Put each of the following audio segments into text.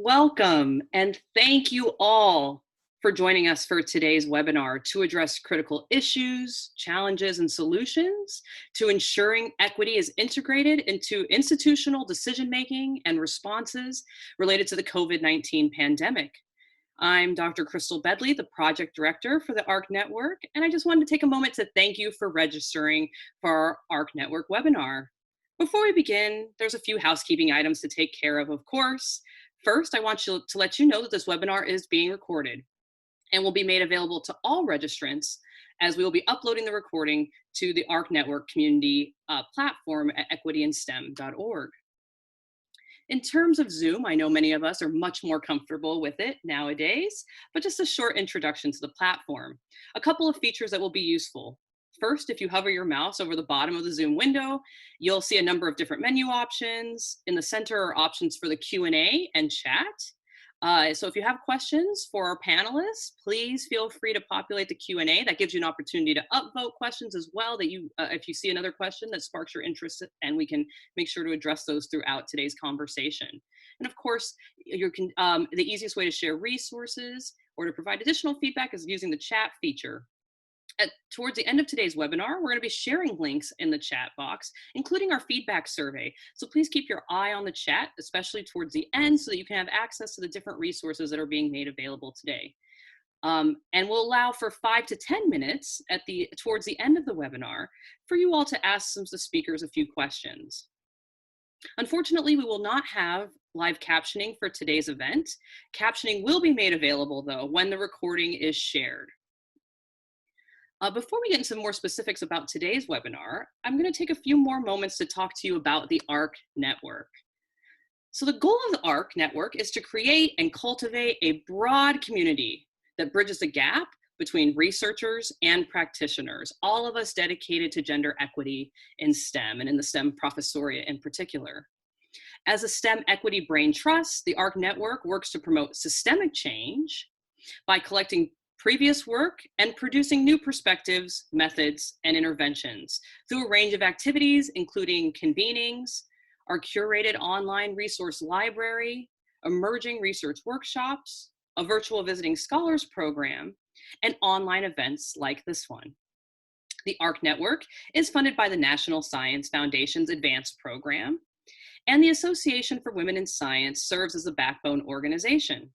Welcome, and thank you all for joining us for today's webinar to address critical issues, challenges, and solutions to ensuring equity is integrated into institutional decision-making and responses related to the COVID-19 pandemic. I'm Dr. Crystal Bedley, the project director for the ARC Network, and I just wanted to take a moment to thank you for registering for our ARC Network webinar. Before we begin, there's a few housekeeping items to take care of course. First, I want to let you know that this webinar is being recorded and will be made available to all registrants as we will be uploading the recording to the ARC Network community platform at equityandstem.org. In terms of Zoom, I know many of us are much more comfortable with it nowadays, but just a short introduction to the platform. A couple of features that will be useful. First, if you hover your mouse over the bottom of the Zoom window, you'll see a number of different menu options. In the center are options for the Q&A and chat. So if you have questions for our panelists, please feel free to populate the Q&A. That gives you an opportunity to upvote questions as well, that if you see another question that sparks your interest, and we can make sure to address those throughout today's conversation. And of course, the easiest way to share resources or to provide additional feedback is using the chat feature. Towards the end of today's webinar, we're going to be sharing links in the chat box, including our feedback survey. So please keep your eye on the chat, especially towards the end, so that you can have access to the different resources that are being made available today. And we'll allow for 5 to 10 minutes towards the end of the webinar for you all to ask some of the speakers a few questions. Unfortunately, we will not have live captioning for today's event. Captioning will be made available, though, when the recording is shared. Before we get into more specifics about today's webinar, I'm going to take a few more moments to talk to you about the ARC Network. So the goal of the ARC Network is to create and cultivate a broad community that bridges the gap between researchers and practitioners, all of us dedicated to gender equity in STEM and in the STEM professoriate in particular. As a STEM equity brain trust, the ARC Network works to promote systemic change by collecting previous work and producing new perspectives, methods, and interventions through a range of activities, including convenings, our curated online resource library, emerging research workshops, a virtual visiting scholars program, and online events like this one. The ARC Network is funded by the National Science Foundation's Advanced Program, and the Association for Women in Science serves as the backbone organization.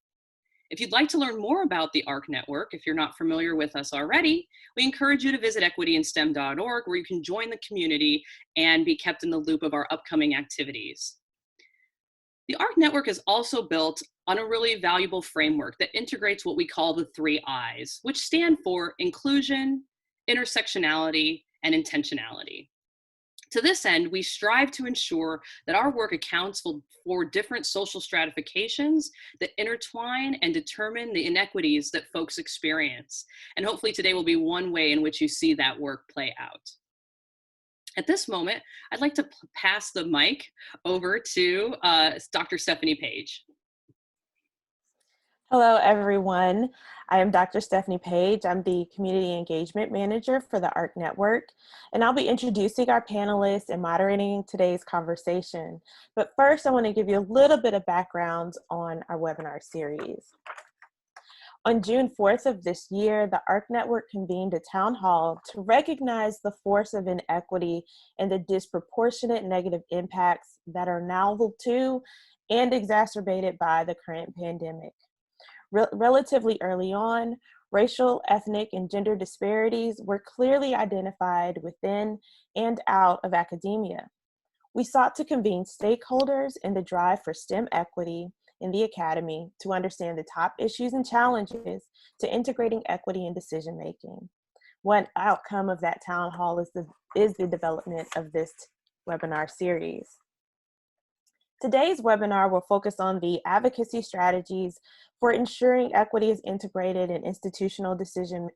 If you'd like to learn more about the ARC Network, if you're not familiar with us already, we encourage you to visit equityandstem.org, where you can join the community and be kept in the loop of our upcoming activities. The ARC Network is also built on a really valuable framework that integrates what we call the 3 I's, which stand for inclusion, intersectionality, and intentionality. To this end, we strive to ensure that our work accounts for different social stratifications that intertwine and determine the inequities that folks experience. And hopefully today will be one way in which you see that work play out. At this moment, I'd like to pass the mic over to Dr. Stephanie Page. Hello, everyone. I am Dr. Stephanie Page. I'm the Community Engagement Manager for the ARC Network, and I'll be introducing our panelists and moderating today's conversation. But first, I want to give you a little bit of background on our webinar series. On June 4th of this year, the ARC Network convened a town hall to recognize the force of inequity and the disproportionate negative impacts that are novel to and exacerbated by the current pandemic. Relatively early on, racial, ethnic, and gender disparities were clearly identified within and out of academia. We sought to convene stakeholders in the drive for STEM equity in the academy to understand the top issues and challenges to integrating equity in decision-making. One outcome of that town hall is the development of this webinar series. Today's webinar will focus on the advocacy strategies for ensuring equity is integrated in institutional decision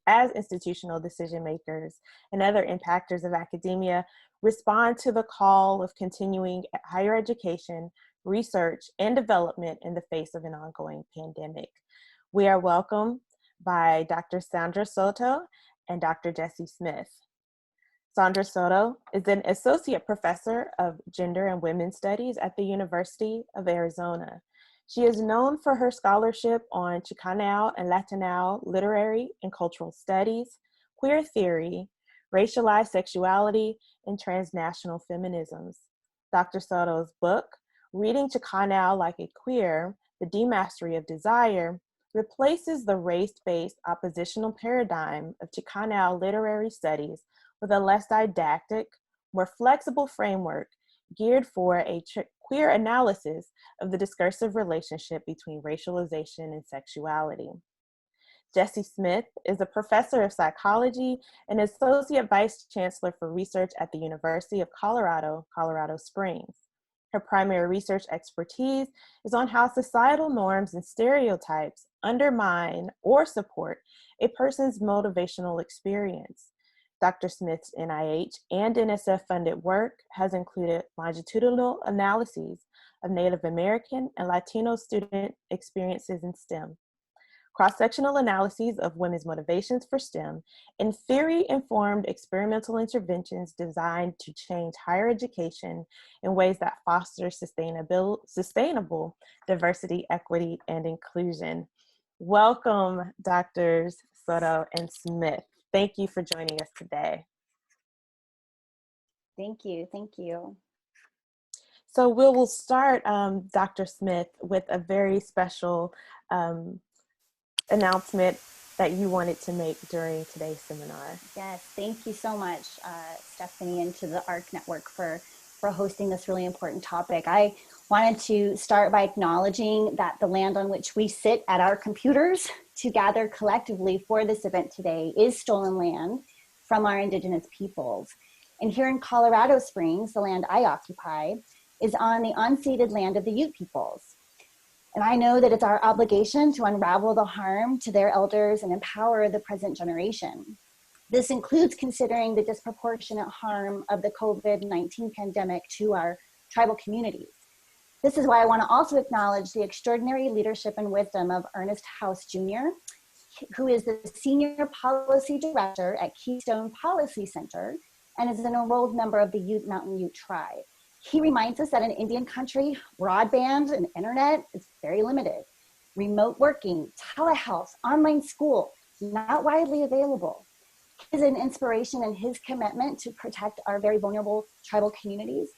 makers and other impactors of academia respond to the call of continuing higher education, research, and development in the face of an ongoing pandemic. We are welcomed by Dr. Sandra Soto and Dr. Jessi Smith. Sandra Soto is an associate professor of gender and women's studies at the University of Arizona. She is known for her scholarship on Chicano and Latino literary and cultural studies, queer theory, racialized sexuality, and transnational feminisms. Dr. Soto's book, Reading Chican Like a Queer, The Demastery of Desire, replaces the race-based oppositional paradigm of Chicano literary studies with a less didactic, more flexible framework geared for a queer analysis of the discursive relationship between racialization and sexuality. Jessi Smith is a professor of psychology and associate vice chancellor for research at the University of Colorado, Colorado Springs. Her primary research expertise is on how societal norms and stereotypes undermine or support a person's motivational experience. Dr. Smith's NIH and NSF funded work has included longitudinal analyses of Native American and Latino student experiences in STEM, cross-sectional analyses of women's motivations for STEM, and theory-informed experimental interventions designed to change higher education in ways that foster sustainable diversity, equity, and inclusion. Welcome, Drs. Soto and Smith. Thank you for joining us today. Thank you. Thank you. So we'll start, Dr. Smith, with a very special announcement that you wanted to make during today's seminar. Yes, thank you so much, Stephanie, and to the ARC Network for hosting this really important topic. I wanted to start by acknowledging that the land on which we sit at our computers to gather collectively for this event today is stolen land from our Indigenous peoples. And here in Colorado Springs, the land I occupy, is on the unceded land of the Ute peoples. And I know that it's our obligation to unravel the harm to their elders and empower the present generation. This includes considering the disproportionate harm of the COVID-19 pandemic to our tribal communities. This is why I want to also acknowledge the extraordinary leadership and wisdom of Ernest House Jr., who is the Senior Policy Director at Keystone Policy Center and is an enrolled member of the Ute Mountain Ute tribe. He reminds us that in Indian country, broadband and internet is very limited. Remote working, telehealth, online school, not widely available. He is an inspiration in his commitment to protect our very vulnerable tribal communities.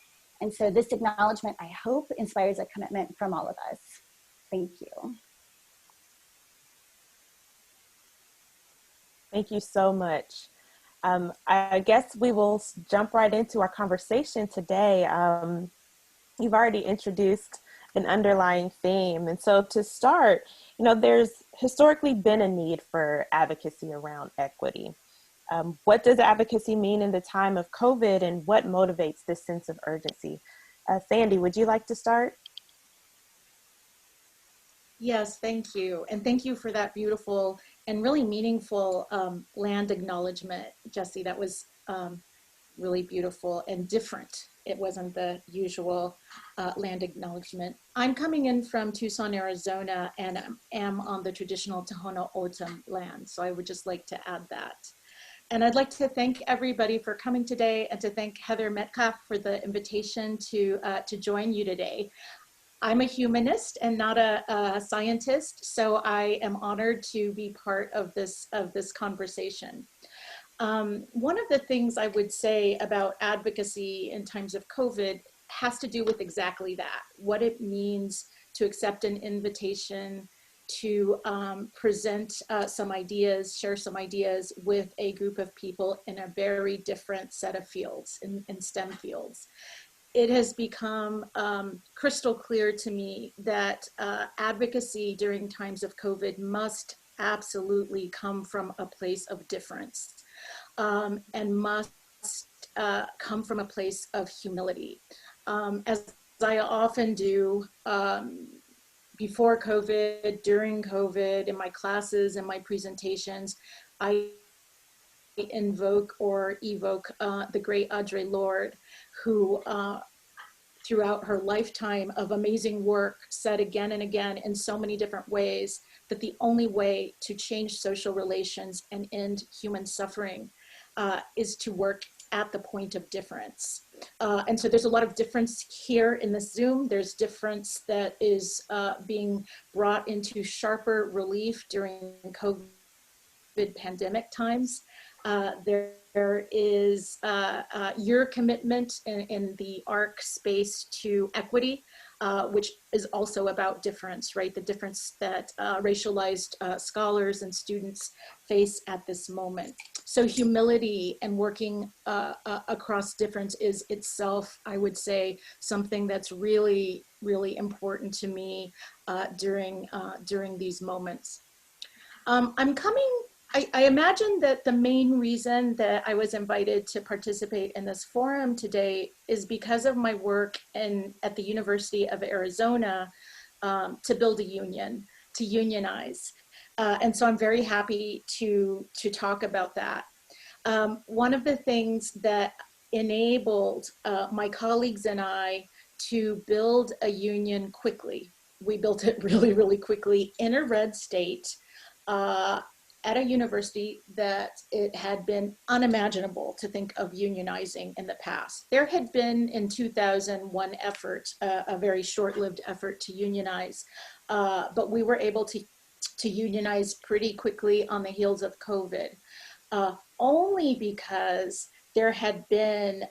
And so this acknowledgement, I hope, inspires a commitment from all of us. Thank you. Thank you so much. I guess we will jump right into our conversation today. You've already introduced an underlying theme. And so to start, there's historically been a need for advocacy around equity. What does advocacy mean in the time of COVID, and what motivates this sense of urgency? Sandy, would you like to start? Yes, thank you. And thank you for that beautiful and really meaningful land acknowledgement, Jessi. That was really beautiful and different. It wasn't the usual land acknowledgement. I'm coming in from Tucson, Arizona, and am on the traditional Tohono O'odham land. So I would just like to add that. And I'd like to thank everybody for coming today, and to thank Heather Metcalf for the invitation to join you today. I'm a humanist and not a scientist, so I am honored to be part of this conversation. One of the things I would say about advocacy in times of COVID has to do with exactly that, what it means to accept an invitation to present some ideas, share some ideas with a group of people in a very different set of fields, in STEM fields. It has become crystal clear to me that advocacy during times of COVID must absolutely come from a place of difference, and must come from a place of humility. As I often do, before COVID, during COVID, in my classes and my presentations, I invoke or evoke the great Audre Lorde, who throughout her lifetime of amazing work said again and again in so many different ways that the only way to change social relations and end human suffering is to work at the point of difference. And so there's a lot of difference here in the Zoom. There's difference that is being brought into sharper relief during COVID pandemic times. There is your commitment in the ARC space to equity, which is also about difference, right? The difference that racialized scholars and students face at this moment. So humility and working across difference is itself, I would say, something that's really, really important to me during these moments. I imagine that the main reason that I was invited to participate in this forum today is because of my work at the University of Arizona to build a union, to unionize. And so I'm very happy to talk about that. One of the things that enabled my colleagues and I to build a union quickly, we built it really, really quickly in a red state, at a university that it had been unimaginable to think of unionizing in the past. There had been in 2001 effort, a very short-lived effort to unionize, but we were able to unionize pretty quickly on the heels of COVID, only because there had been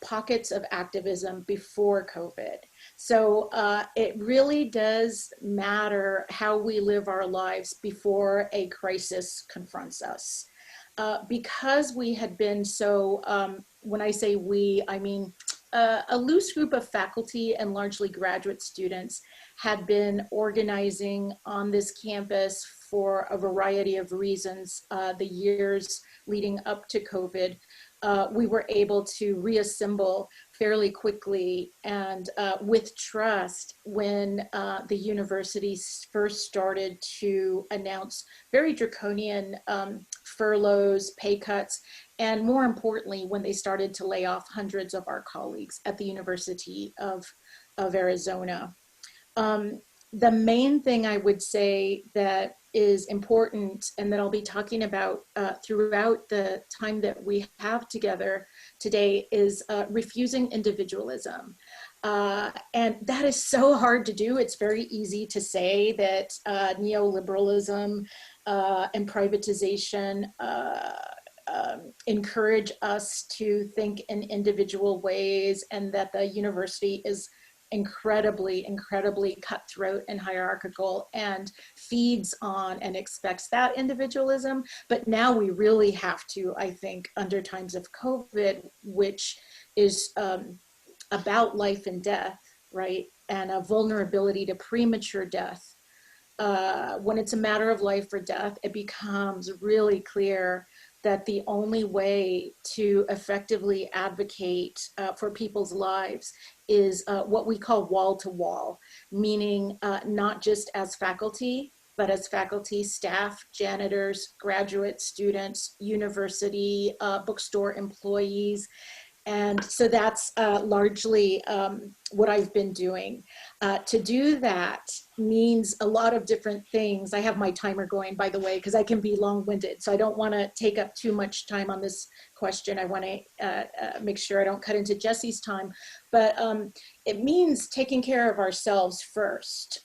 pockets of activism before COVID. So it really does matter how we live our lives before a crisis confronts us. Because we had been so, when I say we, I mean a loose group of faculty and largely graduate students had been organizing on this campus for a variety of reasons the years leading up to COVID. We were able to reassemble fairly quickly and with trust when the university first started to announce very draconian furloughs, pay cuts, and more importantly, when they started to lay off hundreds of our colleagues at the University of Arizona. The main thing I would say that is important and that I'll be talking about throughout the time that we have together today is refusing individualism. And that is so hard to do. It's very easy to say that neoliberalism and privatization encourage us to think in individual ways, and that the university is incredibly cutthroat and hierarchical and feeds on and expects that individualism. But now we really have to, I think, under times of COVID, which is about life and death, right? And a vulnerability to premature death. When it's a matter of life or death, it becomes really clear that the only way to effectively advocate for people's lives is what we call wall-to-wall, meaning not just as faculty, but as faculty, staff, janitors, graduate students, university, bookstore employees. And so that's largely what I've been doing. To do that means a lot of different things. I have my timer going, by the way, because I can be long-winded. So I don't want to take up too much time on this question. I want to make sure I don't cut into Jessi's time. But it means taking care of ourselves first,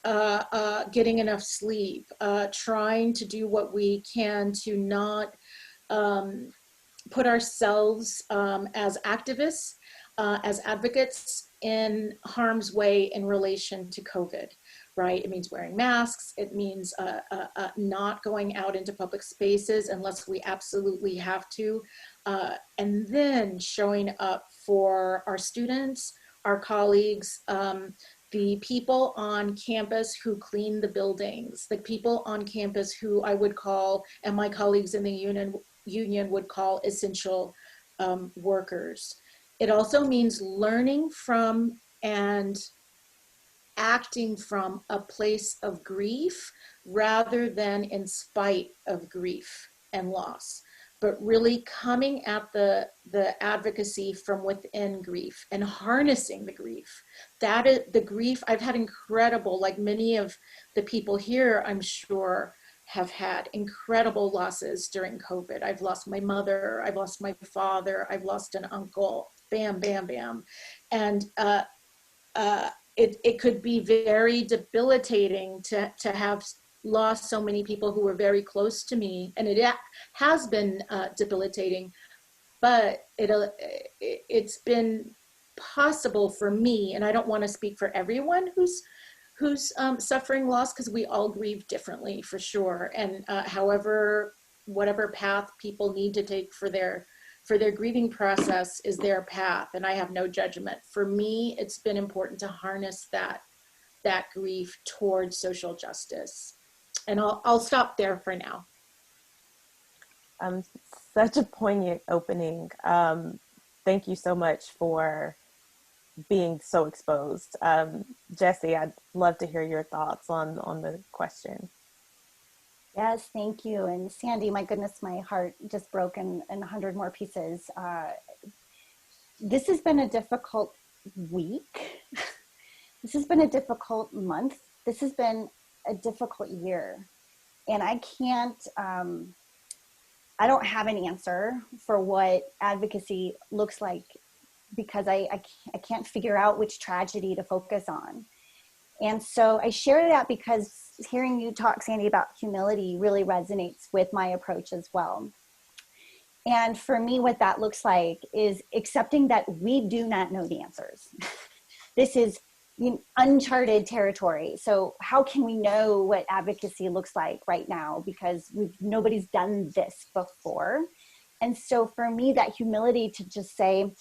getting enough sleep, trying to do what we can to not put ourselves as activists, as advocates in harm's way in relation to COVID, right? It means wearing masks. It means not going out into public spaces unless we absolutely have to. And then showing up for our students, our colleagues, the people on campus who clean the buildings, the people on campus who I would call, and my colleagues in the union would call, essential workers. It also means learning from and acting from a place of grief rather than in spite of grief and loss, but really coming at the advocacy from within grief and harnessing the grief. That is the grief. I've had incredible, like many of the people here, I'm sure, have had incredible losses during COVID. I've lost my mother, I've lost my father, I've lost an uncle, bam, bam, bam. And it could be very debilitating to have lost so many people who were very close to me. And it has been debilitating, but it's been possible for me, and I don't want to speak for everyone who's suffering loss, because we all grieve differently for sure. And whatever path people need to take for their grieving process is their path, and I have no judgment. For me, it's been important to harness that grief towards social justice. And I'll stop there for now. Such a poignant opening. Thank you so much for being so exposed. Jessi, I'd love to hear your thoughts on the question. Yes, thank you. And Sandy, my goodness, my heart just broke in 100 more pieces. This has been a difficult week. This has been a difficult month. This has been a difficult year. And I don't have an answer for what advocacy looks like, because I can't figure out which tragedy to focus on. And so I share that because hearing you talk, Sandy, about humility really resonates with my approach as well. And for me, what that looks like is accepting that we do not know the answers. This is uncharted territory. So how can we know what advocacy looks like right now? Because nobody's done this before. And so for me, that humility to just say,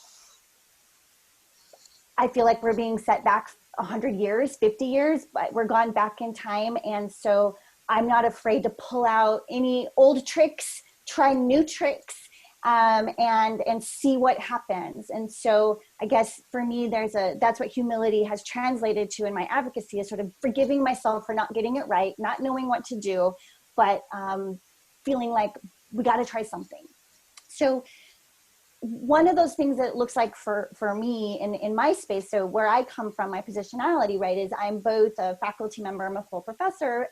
I feel like we're being set back 100 years, 50 years, but we're gone back in time. And so I'm not afraid to pull out any old tricks, try new tricks, and see what happens. And so I guess for me, that's what humility has translated to in my advocacy, is sort of forgiving myself for not getting it right, not knowing what to do, but feeling like we got to try something. So one of those things that it looks like for me in my space, so where I come from, my positionality, right, is I'm both a faculty member, I'm a full professor,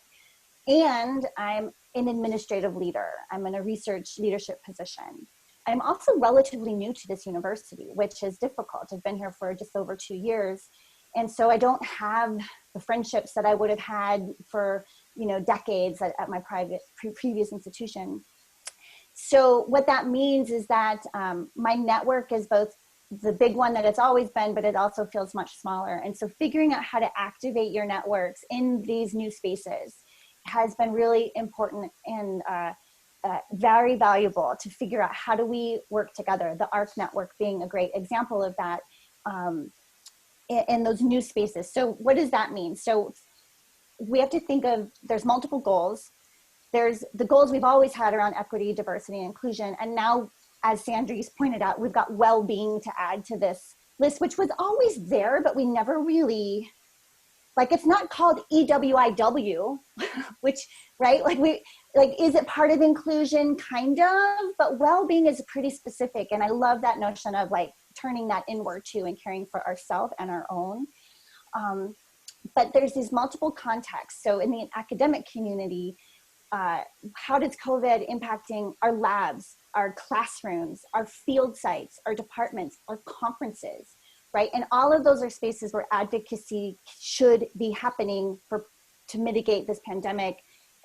and I'm an administrative leader. I'm in a research leadership position. I'm also relatively new to this university, which is difficult. I've been here for just over 2 years. And so I don't have the friendships that I would have had for, decades at my previous institution. So what that means is that my network is both the big one that it's always been, but it also feels much smaller. And so figuring out how to activate your networks in these new spaces has been really important and very valuable to figure out how do we work together, the ARC network being a great example of that in those new spaces. So what does that mean? So we have to think of, there's multiple goals. There's the goals we've always had around equity, diversity, and inclusion. And now, as Sandri's pointed out, we've got well-being to add to this list, which was always there, but we never really, it's not called EWIW, which, right? Is it part of inclusion? Kind of, but well-being is pretty specific. And I love that notion of turning that inward too and caring for ourselves and our own. But there's these multiple contexts. So in the academic community, how does COVID impacting our labs, our classrooms, our field sites, our departments, our conferences, right? And all of those are spaces where advocacy should be happening to mitigate this pandemic,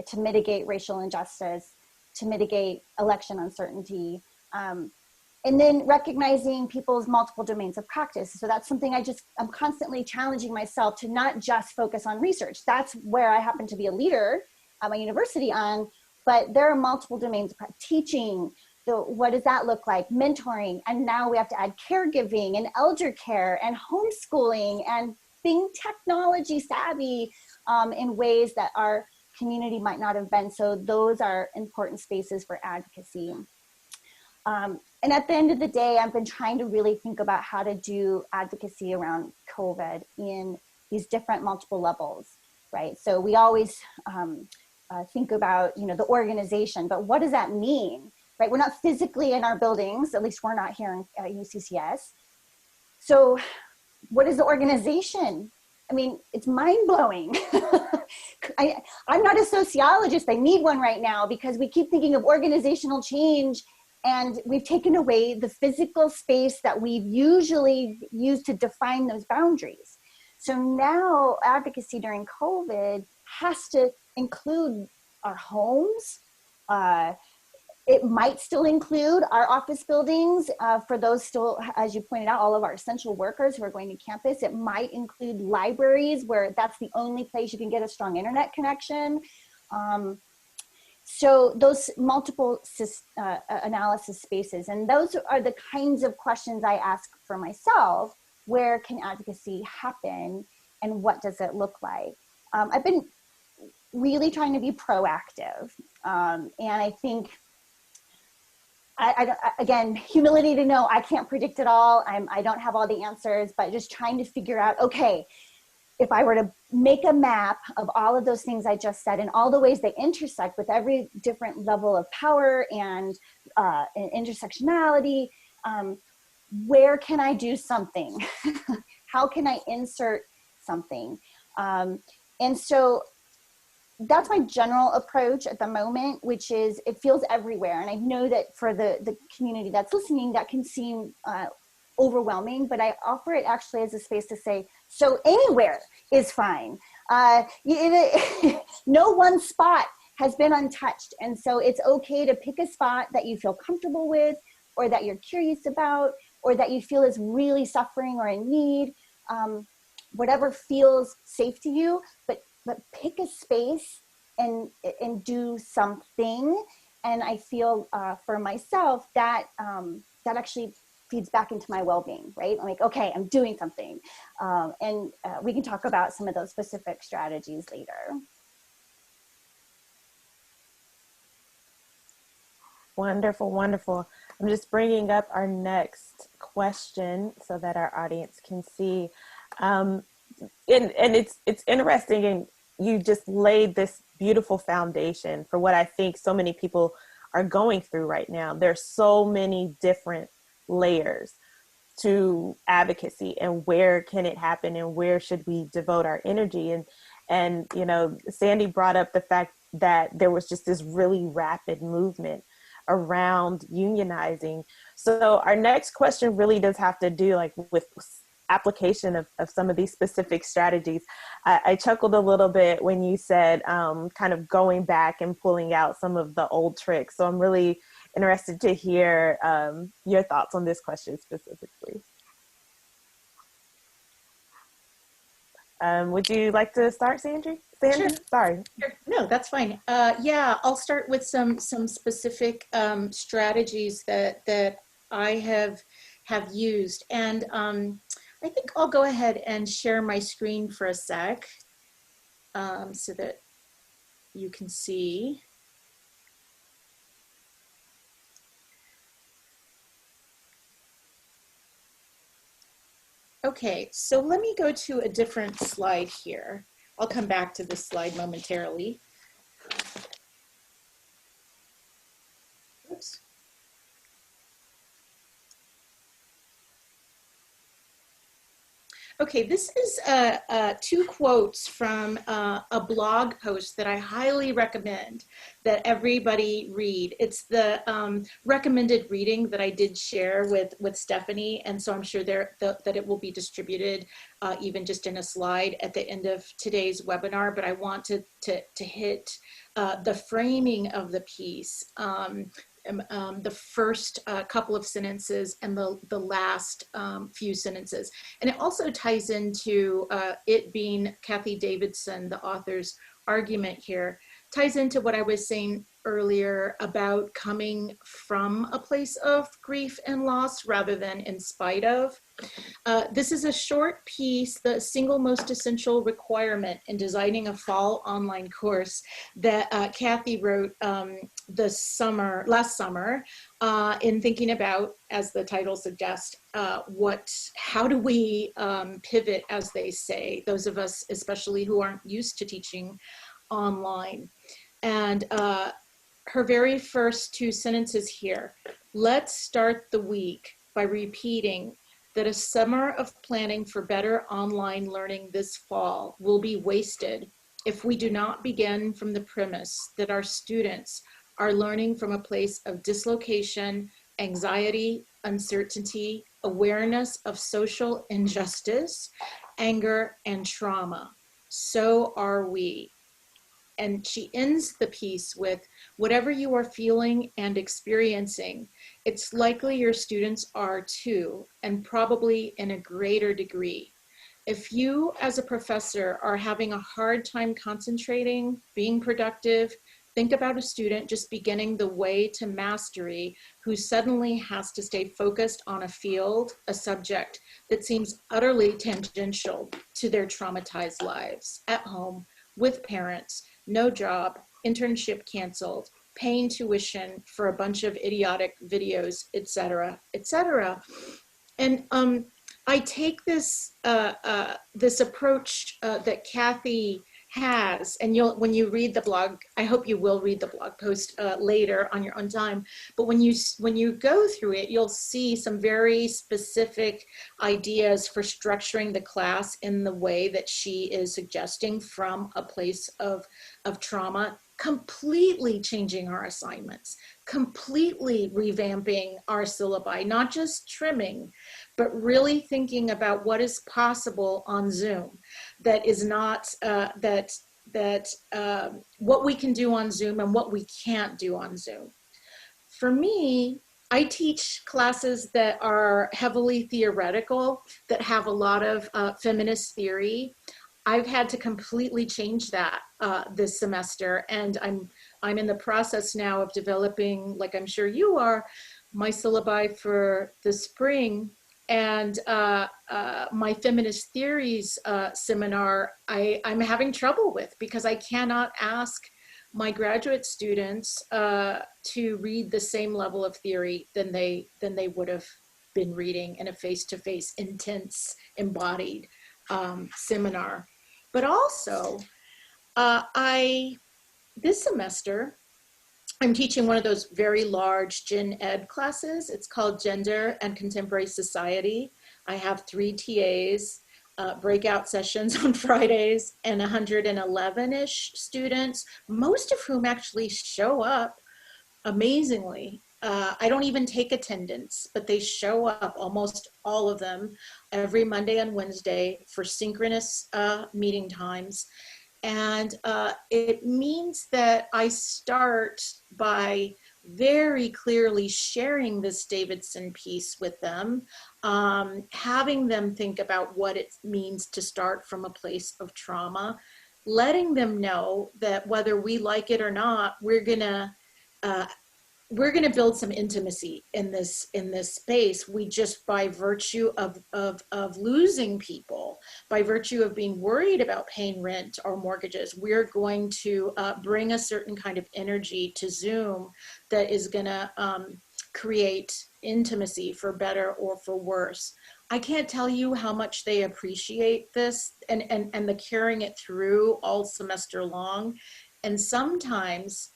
to mitigate racial injustice, to mitigate election uncertainty, and then recognizing people's multiple domains of practice. So that's something I'm constantly challenging myself to not just focus on research. That's where I happen to be a leader at my university on, but there are multiple domains of practice. Teaching, what does that look like? Mentoring, and now we have to add caregiving and elder care and homeschooling and being technology savvy in ways that our community might not have been. So those are important spaces for advocacy. And at the end of the day, I've been trying to really think about how to do advocacy around COVID in these different multiple levels, right? So we always think about, the organization, but what does that mean, right? We're not physically in our buildings, at least we're not here at UCCS. So what is the organization? I mean, it's mind-blowing. I'm not a sociologist. I need one right now because we keep thinking of organizational change and we've taken away the physical space that we've usually used to define those boundaries. So now advocacy during COVID has to include our homes. It might still include our office buildings for those still, as you pointed out, all of our essential workers who are going to campus. It might include libraries where that's the only place you can get a strong internet connection. So those multiple analysis spaces, and those are the kinds of questions I ask for myself. Where can advocacy happen and what does it look like? I've been really trying to be proactive. And I think, again, humility to know I can't predict it all. I don't have all the answers, but just trying to figure out, okay, if I were to make a map of all of those things I just said and all the ways they intersect with every different level of power and intersectionality, where can I do something? How can I insert something? And so that's my general approach at the moment, which is it feels everywhere. And I know that for the community that's listening, that can seem overwhelming, but I offer it actually as a space to say, so anywhere is fine. No one spot has been untouched. And so it's okay to pick a spot that you feel comfortable with, or that you're curious about, or that you feel is really suffering or in need, whatever feels safe to you, but pick a space and do something. And I feel for myself that that actually feeds back into my well-being, right? I'm like, okay, I'm doing something. And we can talk about some of those specific strategies later. Wonderful, wonderful. I'm just bringing up our next question so that our audience can see. And it's interesting, and you just laid this beautiful foundation for what I think so many people are going through right now. There's so many different layers to advocacy, and where can it happen, and where should we devote our energy? And you know, Sandy brought up the fact that there was just this really rapid movement around unionizing. So our next question really does have to do like with application of some of these specific strategies. I chuckled a little bit when you said kind of going back and pulling out some of the old tricks. So I'm really interested to hear your thoughts on this question specifically. Would you like to start, Sandra? Sure. Sorry. Sure. No, that's fine. Yeah, I'll start with some specific strategies that I have used, and I think I'll go ahead and share my screen for a sec so that you can see. Okay, so let me go to a different slide here. I'll come back to this slide momentarily. Oops. Okay, this is two quotes from a blog post that I highly recommend that everybody read. It's the recommended reading that I did share with Stephanie, and so I'm sure that it will be distributed even just in a slide at the end of today's webinar, but I want to hit the framing of the piece. The first couple of sentences and the last few sentences. And it also ties into it being Kathy Davidson, the author's argument here, ties into what I was saying earlier about coming from a place of grief and loss rather than in spite of. This is a short piece, the single most essential requirement in designing a fall online course that Kathy wrote last summer in thinking about, as the title suggests, how do we pivot, as they say, those of us especially who aren't used to teaching online. And her very first two sentences here: let's start the week by repeating, that a summer of planning for better online learning this fall will be wasted if we do not begin from the premise that our students are learning from a place of dislocation, anxiety, uncertainty, awareness of social injustice, anger, and trauma. So are we. And she ends the piece with, whatever you are feeling and experiencing, it's likely your students are too, and probably in a greater degree. If you as a professor are having a hard time concentrating, being productive, think about a student just beginning the way to mastery who suddenly has to stay focused on a field, a subject that seems utterly tangential to their traumatized lives, at home, with parents, no job, internship canceled, paying tuition for a bunch of idiotic videos, etc., etc. And I take this this approach that Kathy has, and when you read the blog, I hope you will read the blog post later on your own time, but when you go through it, you'll see some very specific ideas for structuring the class in the way that she is suggesting from a place of trauma, completely changing our assignments, completely revamping our syllabi, not just trimming, but really thinking about what is possible on Zoom that is not, what we can do on Zoom and what we can't do on Zoom. For me, I teach classes that are heavily theoretical, that have a lot of feminist theory. I've had to completely change that this semester, and I'm in the process now of developing, like I'm sure you are, my syllabi for the spring. And my feminist theories seminar, I'm having trouble with, because I cannot ask my graduate students to read the same level of theory than they would have been reading in a face-to-face, intense, embodied seminar. But also, this semester, I'm teaching one of those very large gen ed classes. It's called Gender and Contemporary Society. I have 3 TAs, breakout sessions on Fridays, and 111-ish students, most of whom actually show up amazingly. I don't even take attendance, but they show up, almost all of them, every Monday and Wednesday for synchronous meeting times. And it means that I start by very clearly sharing this Davidson piece with them, having them think about what it means to start from a place of trauma, letting them know that whether we like it or not, we're gonna build some intimacy in this space. We just, by virtue of losing people, by virtue of being worried about paying rent or mortgages, we're going to bring a certain kind of energy to Zoom that is gonna create intimacy, for better or for worse. I can't tell you how much they appreciate this and the carrying it through all semester long. And sometimes,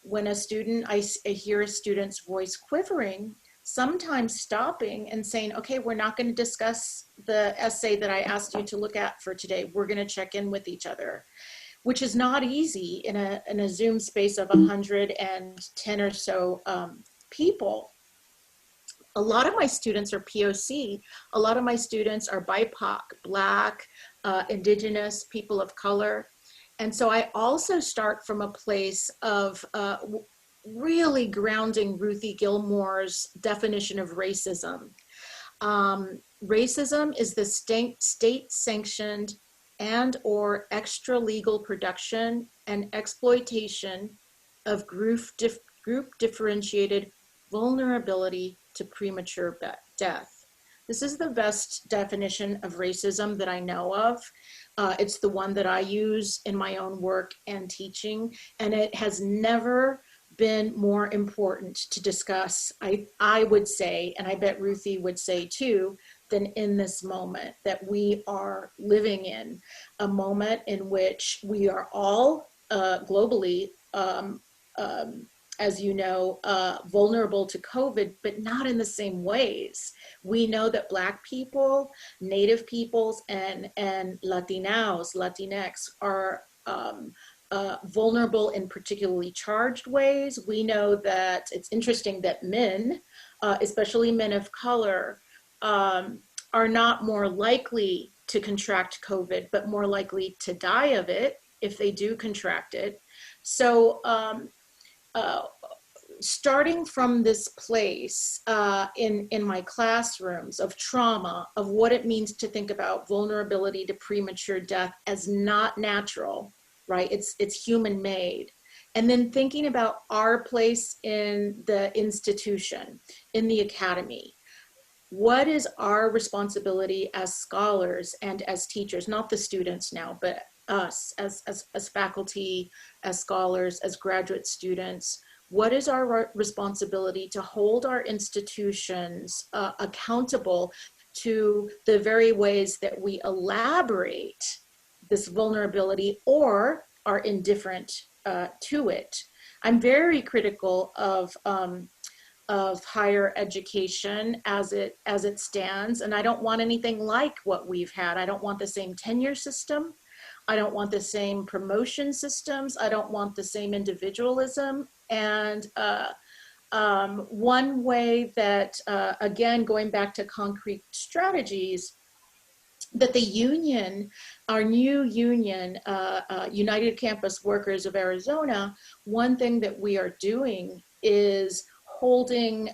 when a student, I hear a student's voice quivering, sometimes stopping and saying, okay, we're not going to discuss the essay that I asked you to look at for today. We're going to check in with each other, which is not easy in a Zoom space of 110 or so people. A lot of my students are POC. A lot of my students are BIPOC, Black, Indigenous, people of color. And so I also start from a place of really grounding Ruthie Gilmore's definition of racism. Racism is the state-sanctioned and or extra-legal production and exploitation of group-differentiated vulnerability to premature death. This is the best definition of racism that I know of. It's the one that I use in my own work and teaching, and it has never been more important to discuss, I would say, and I bet Ruthie would say too, than in this moment that we are living in, a moment in which we are all globally as you know, vulnerable to COVID, but not in the same ways. We know that Black people, Native peoples, and Latinos, Latinx are vulnerable in particularly charged ways. We know that it's interesting that men, especially men of color, are not more likely to contract COVID, but more likely to die of it if they do contract it. So starting from this place in my classrooms of trauma, of what it means to think about vulnerability to premature death as not natural, right? It's human made. And then thinking about our place in the institution, in the academy. What is our responsibility as scholars and as teachers, not the students now, but us as faculty, as scholars, as graduate students? What is our responsibility to hold our institutions accountable to the very ways that we elaborate this vulnerability or are indifferent to it? I'm very critical of higher education as it stands, and I don't want anything like what we've had. I don't want the same tenure system. I don't want the same promotion systems. I don't want the same individualism. And one way that, again, going back to concrete strategies, that the union, our new union, United Campus Workers of Arizona, one thing that we are doing is holding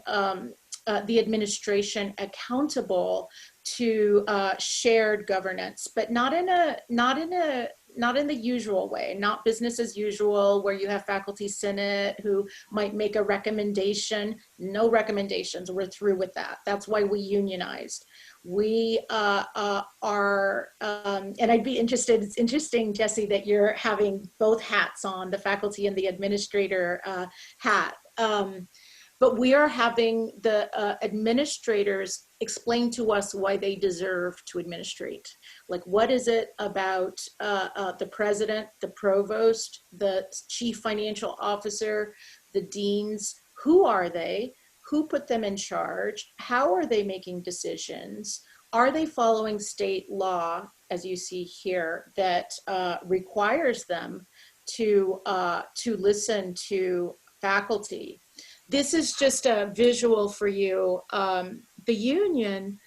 the administration accountable to shared governance, but not in the usual way, not business as usual, where you have faculty senate who might make a recommendation. No recommendations. We're through with that. That's why we unionized. We are, and I'd be interested, it's interesting, Jessi, that you're having both hats on, the faculty and the administrator hat. But we are having the administrators explain to us why they deserve to administrate. Like, what is it about the president, the provost, the chief financial officer, the deans? Who are they? Who put them in charge? How are they making decisions? Are they following state law, as you see here, that requires them to listen to faculty? This is just a visual for you. The union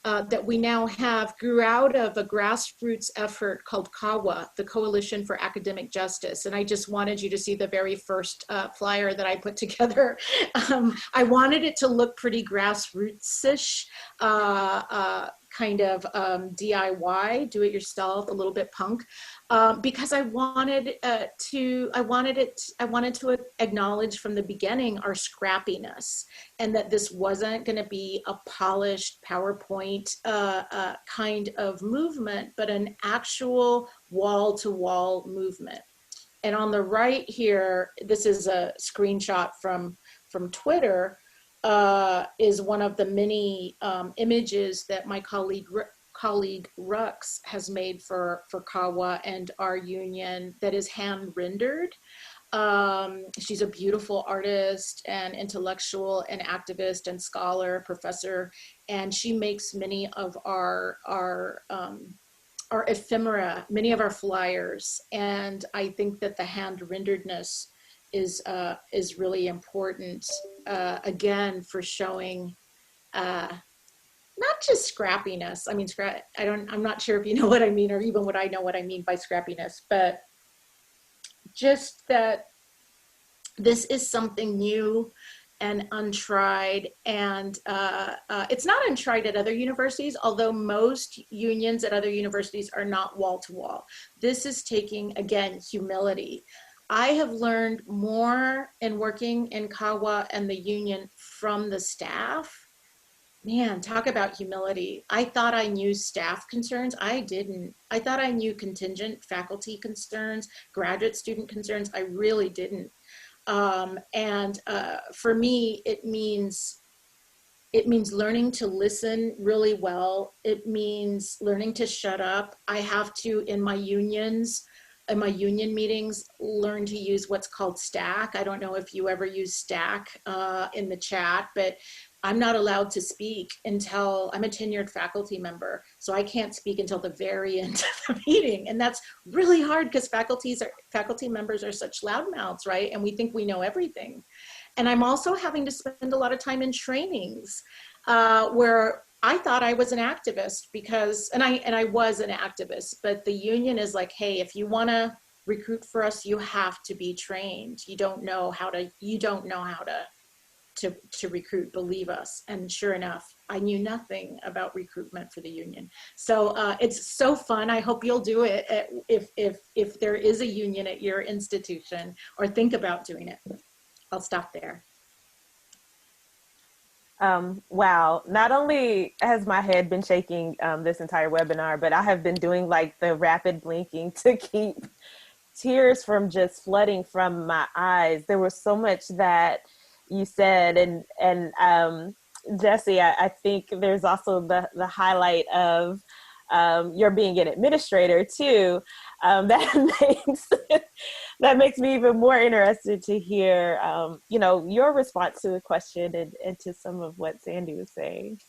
that we now have grew out of a grassroots effort called CAWA, the Coalition for Academic Justice. And I just wanted you to see the very first flyer that I put together. I wanted it to look pretty grassroots-ish, kind of DIY, do it yourself, a little bit punk, because I wanted to acknowledge from the beginning our scrappiness, and that this wasn't going to be a polished PowerPoint kind of movement, but an actual wall-to-wall movement. And on the right here, this is a screenshot from Twitter. Is one of the many images that my colleague Rux has made for CAWA and our union that is hand rendered. She's a beautiful artist and intellectual and activist and scholar, professor, and she makes many of our ephemera, many of our flyers. And I think that the hand renderedness is really important, again, for showing not just scrappiness. I mean, I'm not sure if you know what I mean, or even what I know what I mean by scrappiness, but just that this is something new and untried, and it's not untried at other universities, although most unions at other universities are not wall to wall. This is taking, again, humility. I have learned more in working in CAWA and the union from the staff. Man, talk about humility. I thought I knew staff concerns. I didn't. I thought I knew contingent faculty concerns, graduate student concerns. I really didn't. And for me, it means learning to listen really well. It means learning to shut up. I have to, in my unions, in my union meetings, learn to use what's called stack. I don't know if you ever use stack in the chat, but I'm not allowed to speak until I'm a tenured faculty member. So I can't speak until the very end of the meeting. And that's really hard because faculty members are such loudmouths, right? And we think we know everything. And I'm also having to spend a lot of time in trainings where I thought I was an activist because, and I was an activist, but the union is like, hey, if you want to recruit for us, you have to be trained. You don't know how to recruit, believe us. And sure enough, I knew nothing about recruitment for the union. So it's so fun. I hope you'll do it if there is a union at your institution, or think about doing it. I'll stop there. Wow, not only has my head been shaking this entire webinar, but I have been doing like the rapid blinking to keep tears from just flooding from my eyes. There was so much that you said, and Jessi, I think there's also the highlight of you're being an administrator too. That makes me even more interested to hear, your response to the question and to some of what Sandy was saying.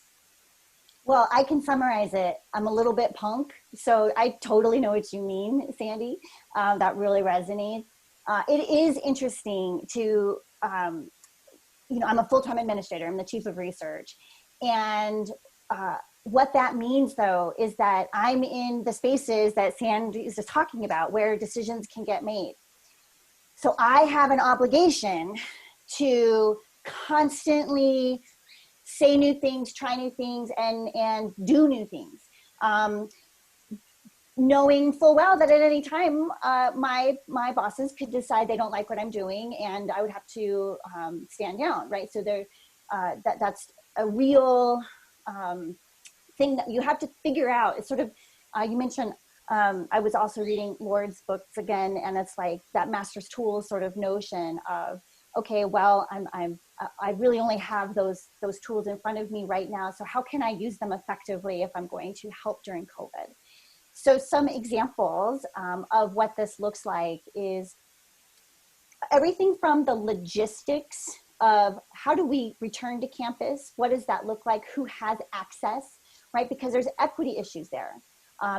Well, I can summarize it. I'm a little bit punk, so I totally know what you mean, Sandy. That really resonates. It is interesting to, I'm a full-time administrator. I'm the chief of research. And what that means, though, is that I'm in the spaces that Sandy is just talking about, where decisions can get made. So I have an obligation to constantly say new things, try new things, and do new things. Knowing full well that at any time, my bosses could decide they don't like what I'm doing, and I would have to stand down, right? So that's a real thing that you have to figure out. It's sort of, you mentioned, I was also reading Lord's books again, and it's like that master's tools sort of notion of, okay, well, I really only have those tools in front of me right now. So how can I use them effectively if I'm going to help during COVID? So some examples of what this looks like is everything from the logistics of how do we return to campus? What does that look like? Who has access, right? Because there's equity issues there.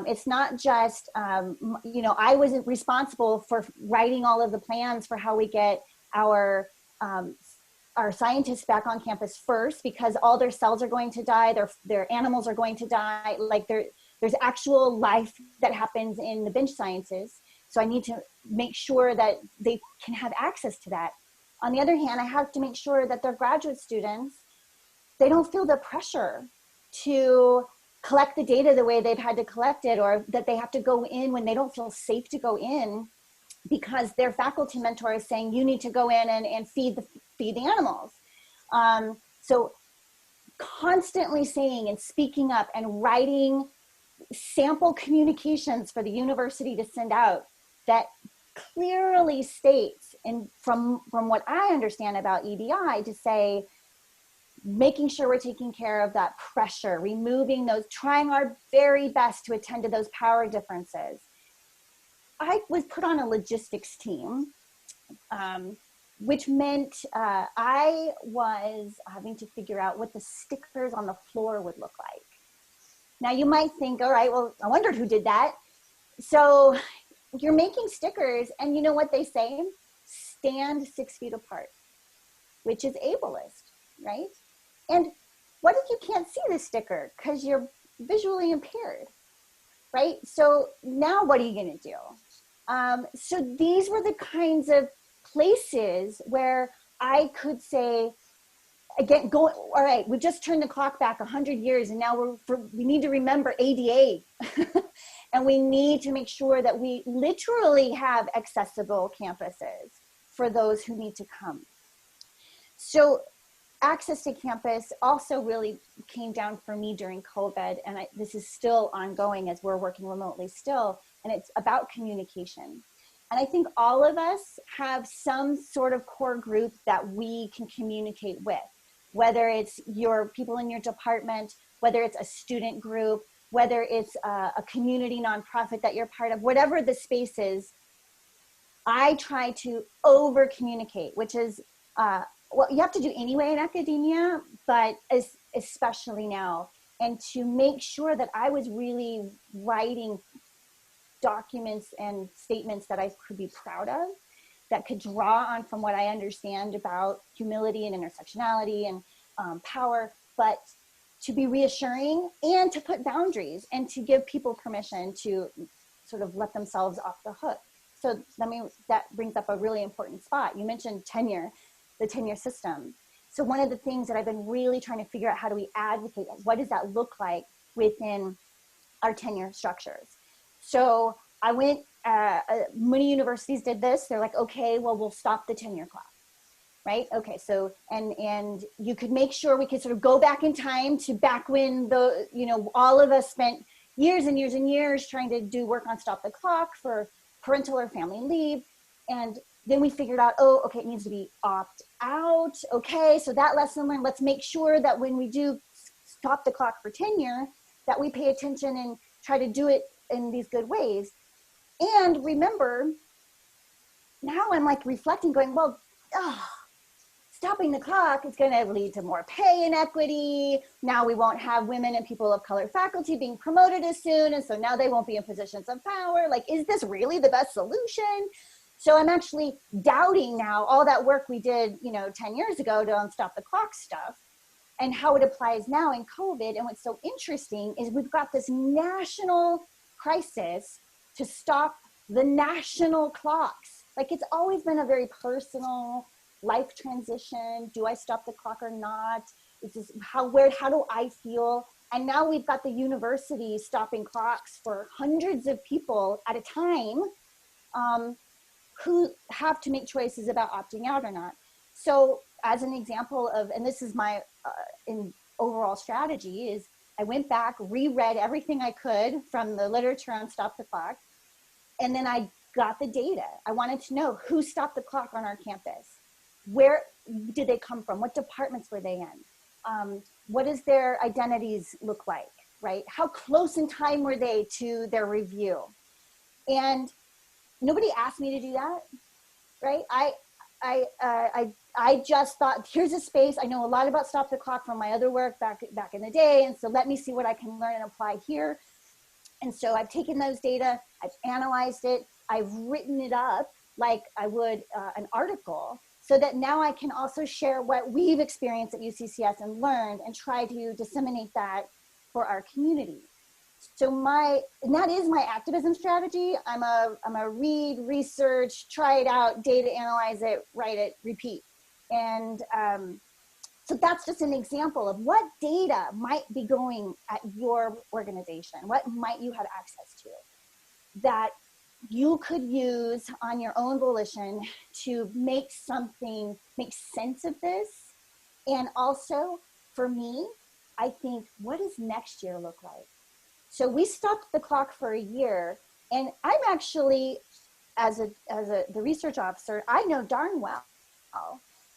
It's not just, I wasn't responsible for writing all of the plans for how we get our scientists back on campus first, because all their cells are going to die, their animals are going to die. Like there's actual life that happens in the bench sciences. So I need to make sure that they can have access to that. On the other hand, I have to make sure that their graduate students, they don't feel the pressure to collect the data the way they've had to collect it, or that they have to go in when they don't feel safe to go in because their faculty mentor is saying, you need to go in and feed the animals. So constantly saying and speaking up and writing sample communications for the university to send out that clearly states, and from what I understand about EDI, to say, making sure we're taking care of that pressure, removing those, trying our very best to attend to those power differences. I was put on a logistics team, which meant I was having to figure out what the stickers on the floor would look like. Now you might think, all right, well, I wondered who did that. So you're making stickers, and you know what they say? Stand 6 feet apart, which is ableist, right? And what if you can't see the sticker because you're visually impaired, right? So now what are you going to do? So these were the kinds of places where I could say, again, all right, we just turned the clock back 100 years, and now we need to remember ADA. And we need to make sure that we literally have accessible campuses for those who need to come. So access to campus also really came down for me during COVID, and this is still ongoing as we're working remotely still, and it's about communication. And I think all of us have some sort of core group that we can communicate with, whether it's your people in your department, whether it's a student group, whether it's a community nonprofit that you're part of, whatever the space is, I try to over communicate, which is what you have to do anyway in academia, but especially now, and to make sure that I was really writing documents and statements that I could be proud of, that could draw on from what I understand about humility and intersectionality and power, but to be reassuring and to put boundaries and to give people permission to sort of let themselves off the hook. So that brings up a really important spot. You mentioned tenure, the tenure system. So one of the things that I've been really trying to figure out, how do we advocate? What does that look like within our tenure structures? So I went, many universities did this. They're like, okay, well, we'll stop the tenure clock, right? Okay, so, and you could make sure we could sort of go back in time to back when all of us spent years and years and years trying to do work on stop the clock for parental or family leave. And then we figured out, oh, okay, it needs to be opt out. Okay, so that lesson learned, let's make sure that when we do stop the clock for tenure, that we pay attention and try to do it in these good ways. And remember, now I'm like reflecting, going, well, stopping the clock is going to lead to more pay inequity. Now we won't have women and people of color faculty being promoted as soon. And so now they won't be in positions of power. Like, is this really the best solution? So I'm actually doubting now all that work we did, 10 years ago to stop the clock stuff and how it applies now in COVID. And what's so interesting is we've got this national crisis to stop the national clocks. Like, it's always been a very personal life transition. Do I stop the clock or not? Is this how do I feel? And now we've got the university stopping clocks for hundreds of people at a time who have to make choices about opting out or not. So as an example of, and this is my overall strategy, is I went back, reread everything I could from the literature on stop the clock, and then I got the data. I wanted to know who stopped the clock on our campus. Where did they come from? What departments were they in? What does their identities look like, right? How close in time were they to their review? And nobody asked me to do that, right? I just thought, here's a space. I know a lot about stop the clock from my other work back in the day. And so let me see what I can learn and apply here. And so I've taken those data, I've analyzed it, I've written it up like I would an article, so that now I can also share what we've experienced at UCCS and learned and try to disseminate that for our community. So and that is my activism strategy. I'm a read, research, try it out, data analyze it, write it, repeat. And so that's just an example of what data might be going at your organization. What might you have access to that you could use on your own volition to make sense of this? And also, for me, I think, what does next year look like? So we stopped the clock for a year, and I'm actually, as the research officer, I know darn well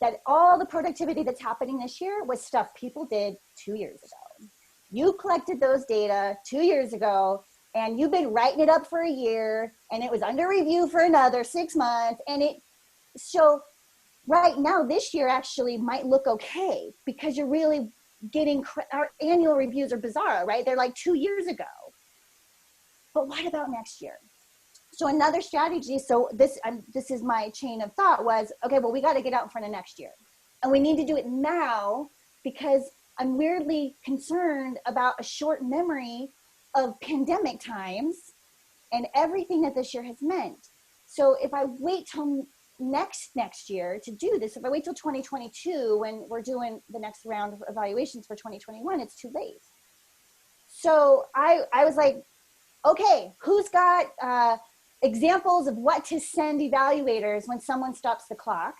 that all the productivity that's happening this year was stuff people did 2 years ago. You collected those data 2 years ago, and you've been writing it up for a year, and it was under review for another 6 months. So right now, this year actually might look okay, because you're really getting, our annual reviews are bizarre, right? They're like 2 years ago. But what about next year? So another strategy, so this is my chain of thought, was, okay, well, we got to get out in front of next year. And we need to do it now, because I'm weirdly concerned about a short memory of pandemic times and everything that this year has meant. So if I wait till next year to do this, if I wait till 2022 when we're doing the next round of evaluations for 2021, it's too late. So I was like, okay, who's got examples of what to send evaluators when someone stops the clock?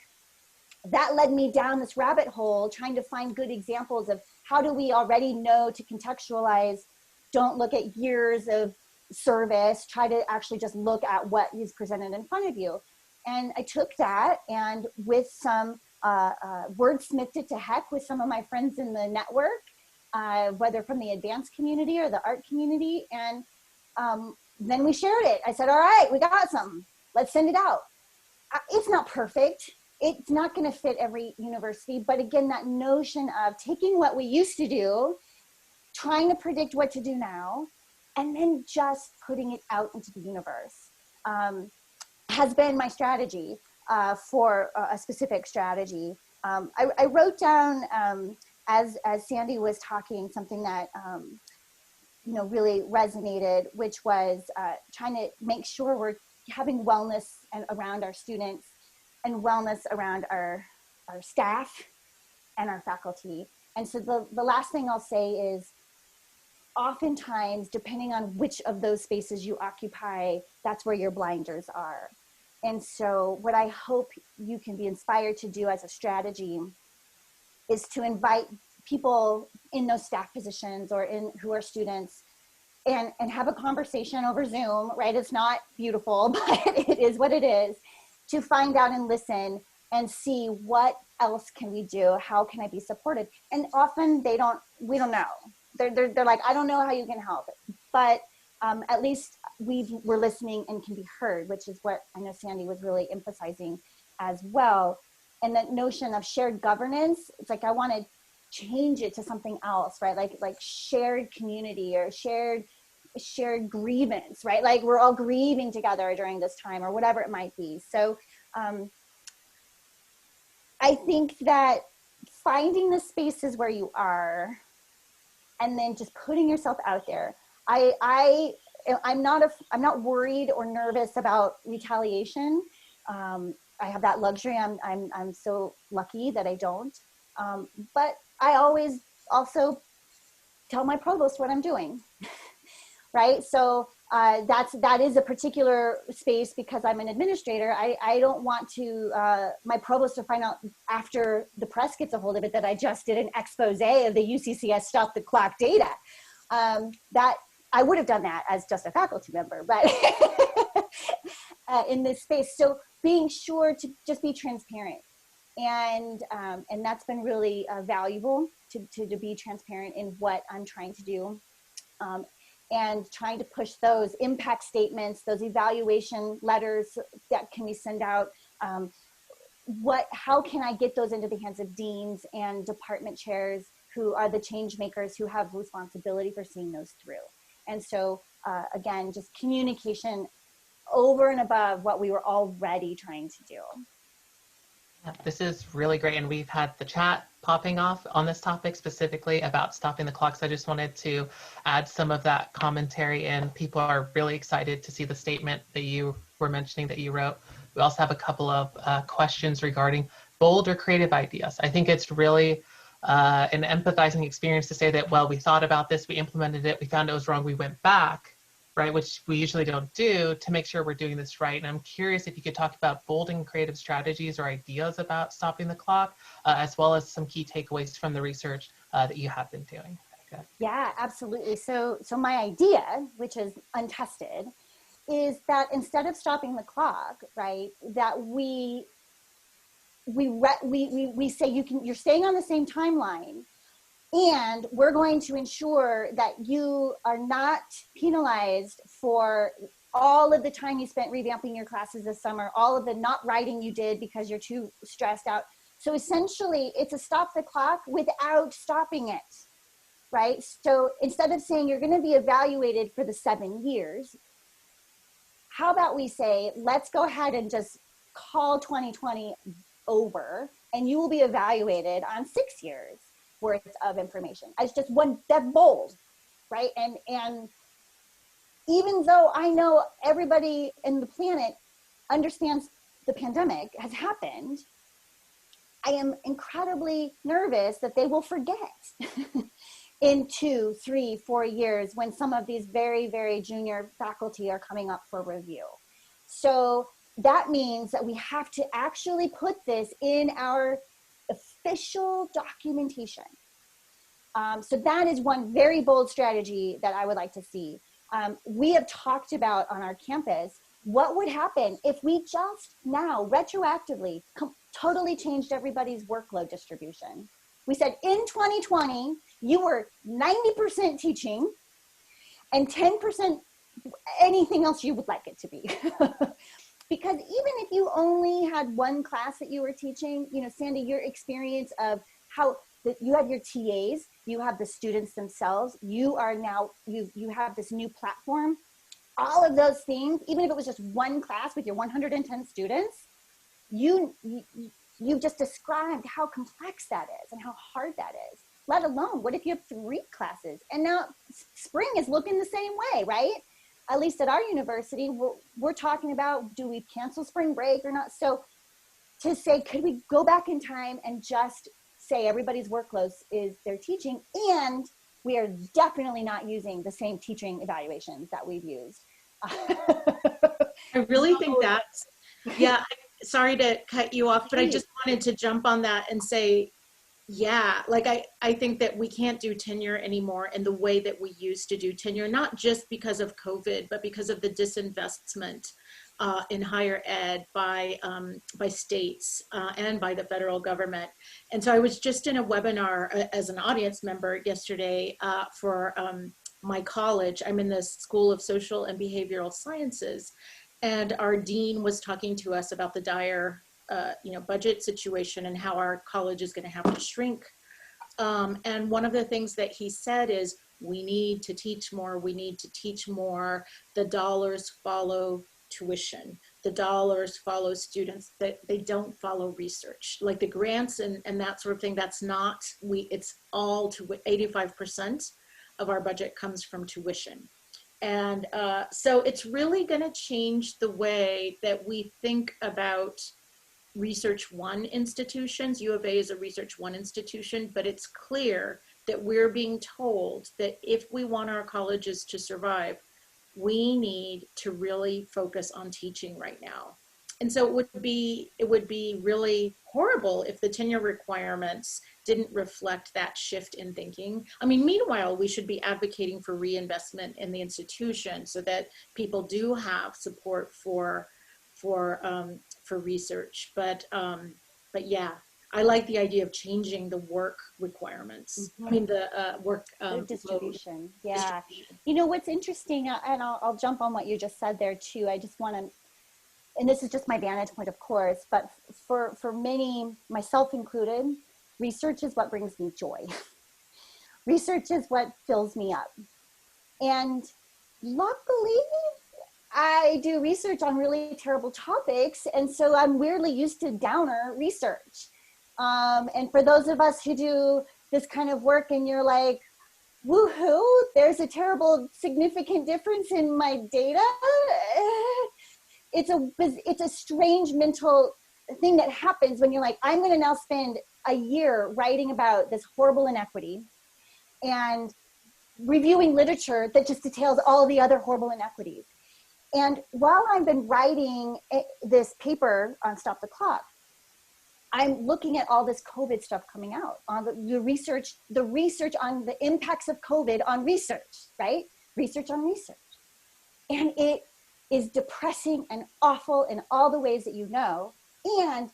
That led me down this rabbit hole, trying to find good examples of how do we already know to contextualize. Don't look at years of service, try to actually just look at what is presented in front of you. And I took that, and with some wordsmithed it to heck with some of my friends in the network, whether from the advanced community or the art community. And then we shared it. I said, all right, we got something. Let's send it out. it's not perfect. It's not going to fit every university. But again, that notion of taking what we used to do, trying to predict what to do now, and then just putting it out into the universe has been my strategy for a specific strategy. I wrote down, as Sandy was talking, something that really resonated, which was trying to make sure we're having wellness around our students and wellness around our staff and our faculty. And so the last thing I'll say is, oftentimes, depending on which of those spaces you occupy, that's where your blinders are. And so what I hope you can be inspired to do as a strategy is to invite people in those staff positions or who are students and have a conversation over Zoom, right? It's not beautiful, but it is what it is, to find out and listen and see what else can we do? How can I be supported? And often we don't know. They're like, I don't know how you can help, but at least we're listening and can be heard, which is what I know Sandy was really emphasizing as well. And that notion of shared governance, it's like, I want to change it to something else, right? Like shared community or shared grievance, right? Like we're all grieving together during this time or whatever it might be. So I think that finding the spaces where you are and then just putting yourself out there. I'm not worried or nervous about retaliation. I have that luxury. I'm so lucky that I don't. But I always also tell my provost what I'm doing, right? So that is a particular space because I'm an administrator. I don't want to my provost to find out after the press gets a hold of it that I just did an expose of the UCCS Stop the Clock data. That I would have done that as just a faculty member, but in this space. So being sure to just be transparent. And that's been really valuable to be transparent in what I'm trying to do. And trying to push those impact statements, those evaluation letters that can we send out. How can I get those into the hands of deans and department chairs who are the change makers who have responsibility for seeing those through? And so again, just communication over and above what we were already trying to do. Yeah, this is really great. And we've had the chat popping off on this topic specifically about stopping the clocks. I just wanted to add some of that commentary, and people are really excited to see the statement that you were mentioning that you wrote. We also have a couple of questions regarding bold or creative ideas. I think it's really an empathizing experience to say that, well, we thought about this, we implemented it, we found it was wrong, we went back, right, which we usually don't do, to make sure we're doing this right. And I'm curious if you could talk about bold and creative strategies or ideas about stopping the clock, as well as some key takeaways from the research that you have been doing. Okay. Yeah, absolutely. So my idea, which is untested, is that instead of stopping the clock, right, that we say you're staying on the same timeline, and we're going to ensure that you are not penalized for all of the time you spent revamping your classes this summer, all of the not writing you did because you're too stressed out. So essentially, it's a stop the clock without stopping it, right? So instead of saying you're going to be evaluated for the 7 years, how about we say, let's go ahead and just call 2020 over, and you will be evaluated on 6 years worth of information. It's just that bold, right? And even though I know everybody in the planet understands the pandemic has happened, I am incredibly nervous that they will forget in 2, 3, 4 years when some of these very, very junior faculty are coming up for review. So that means that we have to actually put this in our official documentation. So that is one very bold strategy that I would like to see. We have talked about on our campus, what would happen if we just now retroactively totally changed everybody's workload distribution. We said in 2020, you were 90% teaching and 10% anything else you would like it to be. Because even if you only had one class that you were teaching, you know, Sandy, your experience of how you have your TAs, you have the students themselves, you are now, you have this new platform, all of those things, even if it was just one class with your 110 students, you've just described how complex that is and how hard that is. Let alone, what if you have 3 classes? And now spring is looking the same way, right? At least at our university, we're talking about, do we cancel spring break or not? So to say, could we go back in time and just say everybody's workloads is their teaching, and we are definitely not using the same teaching evaluations that we've used. I really think that's, yeah, sorry to cut you off, but I just wanted to jump on that and say, yeah, like I think that we can't do tenure anymore in the way that we used to do tenure, not just because of COVID, but because of the disinvestment in higher ed by states and by the federal government. And so I was just in a webinar as an audience member yesterday for my college. I'm in the School of Social and Behavioral Sciences, and our dean was talking to us about the dire budget situation and how our college is going to have to shrink. And one of the things that he said is, we need to teach more. We need to teach more. The dollars follow tuition. The dollars follow students. That they don't follow research. Like the grants and that sort of thing. That's not, it's all to 85% of our budget comes from tuition. And so it's really going to change the way that we think about Research One institutions. U of A is a Research One institution, but it's clear that we're being told that if we want our colleges to survive, we need to really focus on teaching right now. And so it would be really horrible if the tenure requirements didn't reflect that shift in thinking. I mean, meanwhile, we should be advocating for reinvestment in the institution so that people do have support for research. But yeah, I like the idea of changing the work requirements. I mean, the work distribution. Load. Yeah. Distribution. You know, what's interesting, and I'll jump on what you just said there too. I just want to, and this is just my vantage point, of course, but for many, myself included, research is what brings me joy. Research is what fills me up. And luckily, I do research on really terrible topics, and so I'm weirdly used to downer research. And for those of us who do this kind of work and you're like, woohoo, there's a terrible significant difference in my data, it's a strange mental thing that happens when you're like, I'm going to now spend a year writing about this horrible inequity and reviewing literature that just details all the other horrible inequities. And while I've been writing this paper on Stop the Clock, I'm looking at all this COVID stuff coming out on the research on the impacts of COVID on research, right? Research on research. And it is depressing and awful in all the ways that you know. And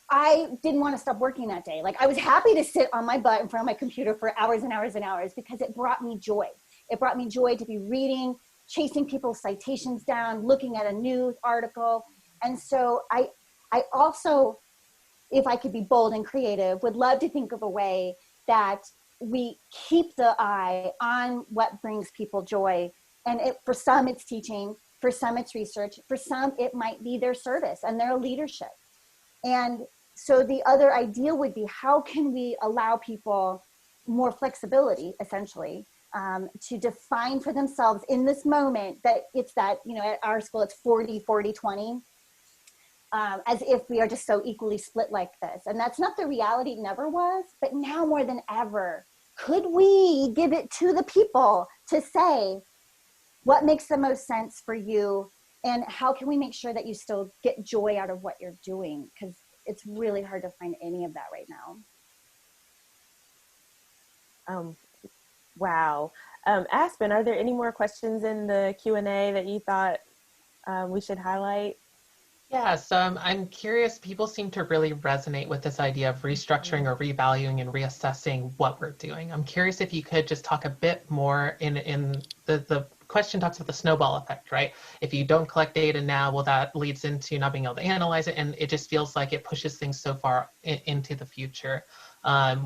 I didn't want to stop working that day. Like, I was happy to sit on my butt in front of my computer for hours and hours and hours because it brought me joy. It brought me joy to be reading, chasing people's citations down, looking at a news article. And so I also, if I could be bold and creative, would love to think of a way that we keep the eye on what brings people joy. And for some it's teaching, for some it's research, for some it might be their service and their leadership. And so the other ideal would be, how can we allow people more flexibility, essentially, to define for themselves in this moment that it's that, you know, at our school, it's 40, 40, 20, as if we are just so equally split like this. And that's not the reality, it never was, but now more than ever, could we give it to the people to say what makes the most sense for you, and how can we make sure that you still get joy out of what you're doing? Because it's really hard to find any of that right now. Wow. Aspen, are there any more questions in the Q&A that you thought we should highlight? Yeah, so I'm curious, people seem to really resonate with this idea of restructuring or revaluing and reassessing what we're doing. I'm curious if you could just talk a bit more in the question talks about the snowball effect, right? If you don't collect data now, well, that leads into not being able to analyze it, and it just feels like it pushes things so far into the future,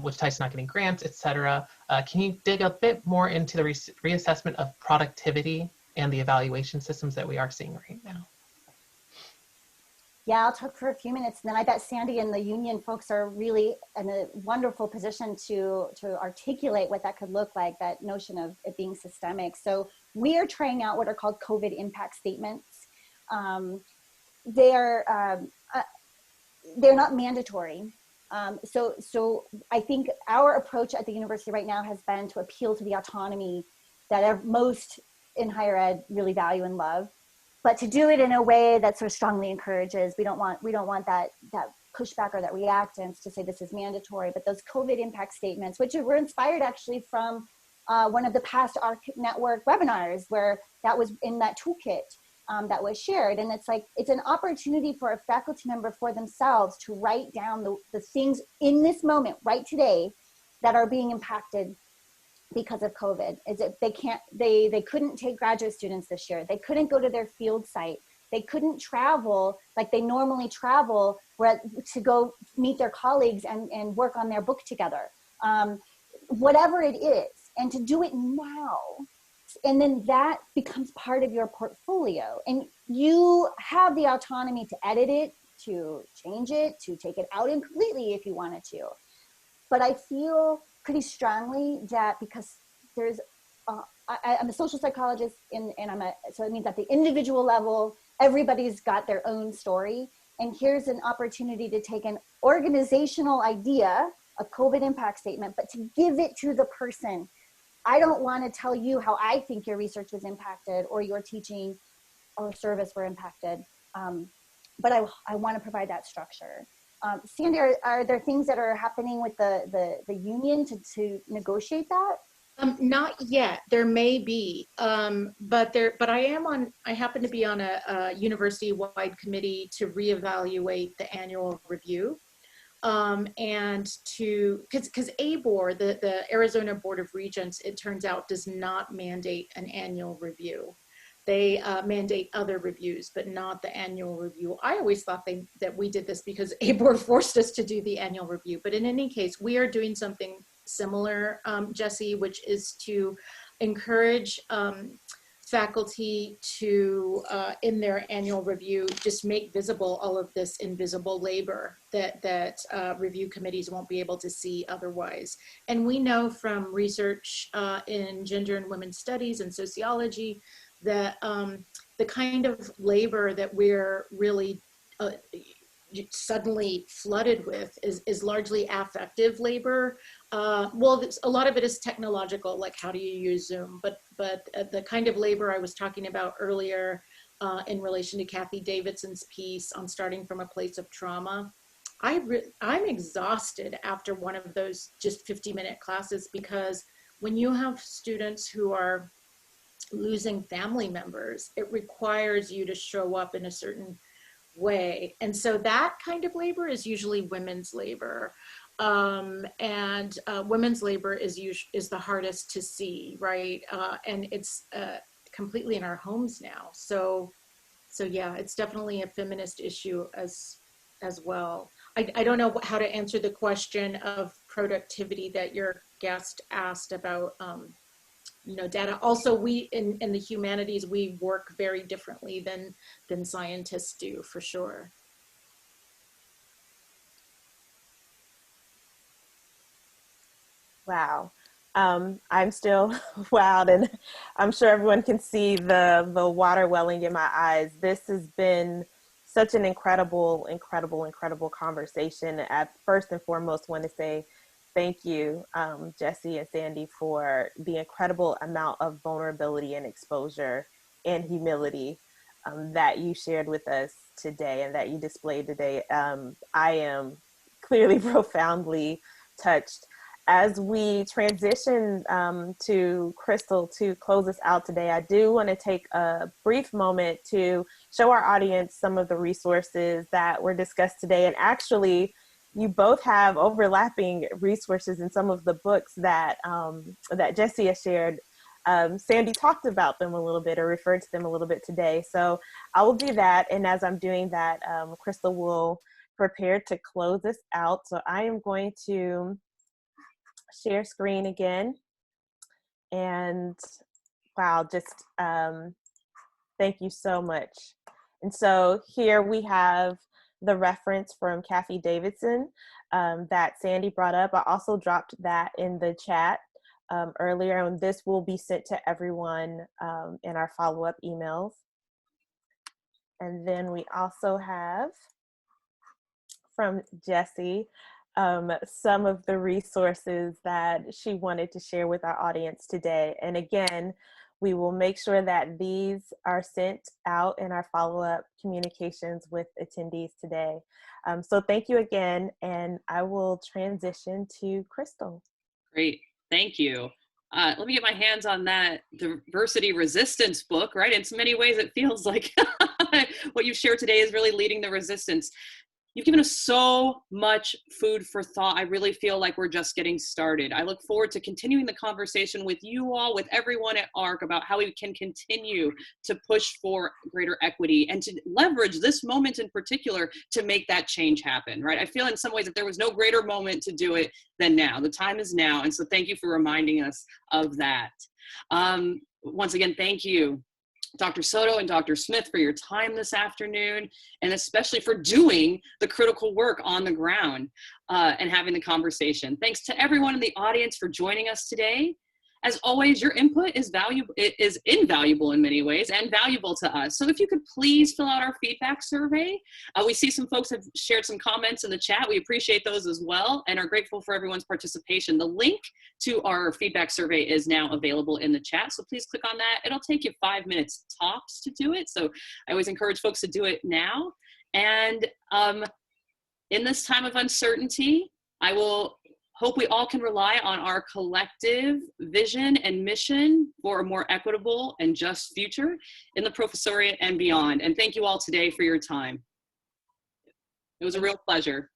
which ties to not getting grants, etc. Can you dig a bit more into the reassessment of productivity and the evaluation systems that we are seeing right now? Yeah, I'll talk for a few minutes, and then I bet Sandy and the union folks are really in a wonderful position to articulate what that could look like, that notion of it being systemic. So we are trying out what are called COVID impact statements. They're not mandatory. So I think our approach at the university right now has been to appeal to the autonomy that most in higher ed really value and love, but to do it in a way that sort of strongly encourages. We don't want that pushback or that reactance to say this is mandatory, but those COVID impact statements, which were inspired actually from one of the past ARC network webinars where that was in that toolkit that was shared. And it's like, it's an opportunity for a faculty member for themselves to write down the things in this moment, right today, that are being impacted because of COVID. Is it they couldn't take graduate students this year. They couldn't go to their field site. They couldn't travel like they normally travel to go meet their colleagues and work on their book together. Whatever it is, and to do it now. And then that becomes part of your portfolio. And you have the autonomy to edit it, to change it, to take it out completely if you wanted to. But I feel pretty strongly that because there's, I'm a social psychologist and so it means at the individual level, everybody's got their own story. And here's an opportunity to take an organizational idea, a COVID impact statement, but to give it to the person. I don't want to tell you how I think your research was impacted or your teaching or service were impacted, but I want to provide that structure. Sandy, are there things that are happening with the union to negotiate that? Not yet. There may be, but I happen to be on a university-wide committee to reevaluate the annual review, and because ABOR, the Arizona Board of Regents, it turns out does not mandate an annual review. They mandate other reviews, but not the annual review. I always thought that we did this because ABOR forced us to do the annual review. But in any case, we are doing something similar, Jessi, which is to encourage faculty to, in their annual review, just make visible all of this invisible labor that review committees won't be able to see otherwise. And we know from research in gender and women's studies and sociology that the kind of labor that we're really suddenly flooded with is largely affective labor. Well, a lot of it is technological, like how do you use Zoom, but the kind of labor I was talking about earlier in relation to Kathy Davidson's piece on starting from a place of trauma, I'm exhausted after one of those just 50-minute classes, because when you have students who are losing family members, it requires you to show up in a certain way. And so that kind of labor is usually women's labor. And women's labor is the hardest to see, right? And it's completely in our homes now. So yeah, it's definitely a feminist issue as well. I don't know how to answer the question of productivity that your guest asked about, data. Also, we in the humanities, we work very differently than scientists do, for sure. Wow. I'm still wowed, and I'm sure everyone can see the water welling in my eyes. This has been such an incredible conversation. At first and foremost, want to say thank you, Jessi and Sandy, for the incredible amount of vulnerability and exposure and humility that you shared with us today and that you displayed today. I am clearly profoundly touched. As we transition to Crystal to close us out today, I do want to take a brief moment to show our audience some of the resources that were discussed today. And actually, you both have overlapping resources in some of the books that that Jessi has shared Sandy talked about them a little bit or referred to them a little bit today. So I will do that. And as I'm doing that, Crystal will prepare to close us out. So I am going to share screen again. And wow, just thank you so much. And so here we have the reference from Kathy Davidson that Sandy brought up. I also dropped that in the chat earlier, and this will be sent to everyone in our follow-up emails. And then we also have from Jessi some of the resources that she wanted to share with our audience today. And again, we will make sure that these are sent out in our follow-up communications with attendees today. So thank you again, and I will transition to Crystal. Great, thank you. Let me get my hands on that diversity resistance book, right? In so many ways, it feels like what you've shared today is really leading the resistance. You've given us so much food for thought. I really feel like we're just getting started. I look forward to continuing the conversation with you all, with everyone at ARC, about how we can continue to push for greater equity and to leverage this moment in particular to make that change happen, right? I feel in some ways that there was no greater moment to do it than now. The time is now. And so thank you for reminding us of that. Once again, thank you, Dr. Soto and Dr. Smith, for your time this afternoon, and especially for doing the critical work on the ground and having the conversation. Thanks to everyone in the audience for joining us today. As always, your input is valuable. It is invaluable in many ways and valuable to us. So if you could please fill out our feedback survey. We see some folks have shared some comments in the chat. We appreciate those as well and are grateful for everyone's participation. The link to our feedback survey is now available in the chat. So please click on that. It'll take you 5 minutes tops to do it. So I always encourage folks to do it now. And in this time of uncertainty, I will hope we all can rely on our collective vision and mission for a more equitable and just future in the professoriate and beyond. And thank you all today for your time. It was a real pleasure.